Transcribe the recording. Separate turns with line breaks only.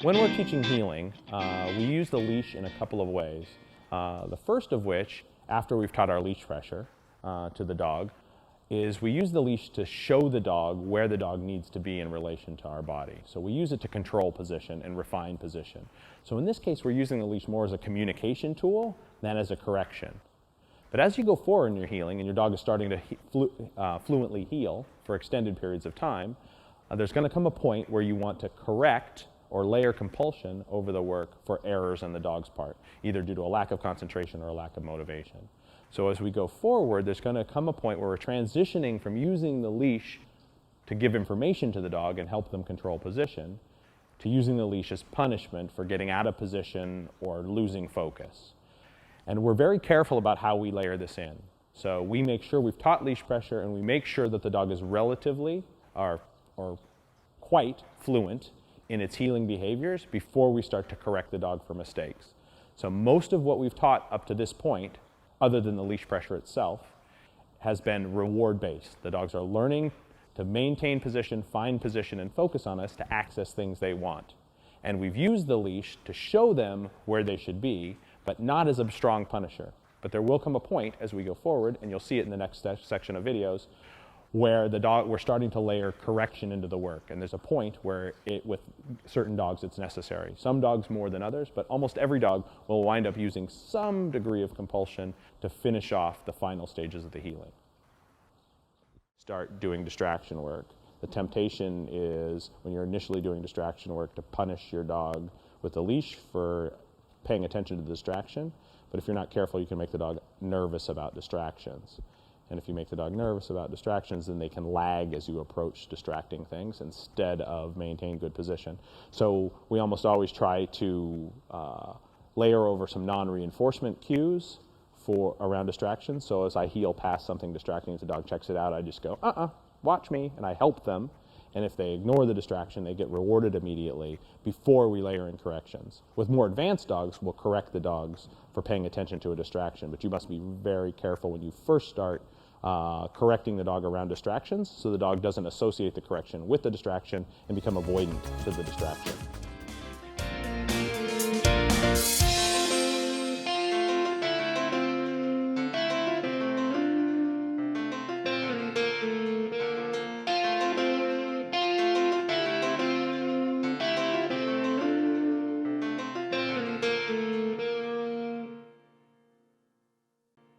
When we're teaching heeling, we use the leash in a couple of ways. The first of which, after we've taught our leash pressure to the dog, is we use the leash to show the dog where the dog needs to be in relation to our body. So we use it to control position and refine position. So in this case, we're using the leash more as a communication tool than as a correction. But as you go forward in your heeling and your dog is starting to fluently heel for extended periods of time, there's going to come a point where you want to correct or layer compulsion over the work for errors on the dog's part, either due to a lack of concentration or a lack of motivation. So as we go forward, there's going to come a point where we're transitioning from using the leash to give information to the dog and help them control position, to using the leash as punishment for getting out of position or losing focus. And we're very careful about how we layer this in. So we make sure we've taught leash pressure, and we make sure that the dog is relatively or quite fluent in its heeling behaviors before we start to correct the dog for mistakes. So most of what we've taught up to this point, other than the leash pressure itself, has been reward-based. The dogs are learning to maintain position, find position, and focus on us to access things they want. And we've used the leash to show them where they should be, but not as a strong punisher. But there will come a point as we go forward, and you'll see it in the next section of videos, where we're starting to layer correction into the work. And there's a point where with certain dogs it's necessary. Some dogs more than others, but almost every dog will wind up using some degree of compulsion to finish off the final stages of the heeling. Start doing distraction work. The temptation is, when you're initially doing distraction work, to punish your dog with a leash for paying attention to the distraction. But if you're not careful, you can make the dog nervous about distractions. And if you make the dog nervous about distractions, then they can lag as you approach distracting things instead of maintain good position. So we almost always try to layer over some non-reinforcement cues around distractions. So as I heel past something distracting, as the dog checks it out, I just go, watch me, and I help them. And if they ignore the distraction, they get rewarded immediately before we layer in corrections. With more advanced dogs, we'll correct the dogs for paying attention to a distraction, but you must be very careful when you first start correcting the dog around distractions, so the dog doesn't associate the correction with the distraction and become avoidant to the distraction.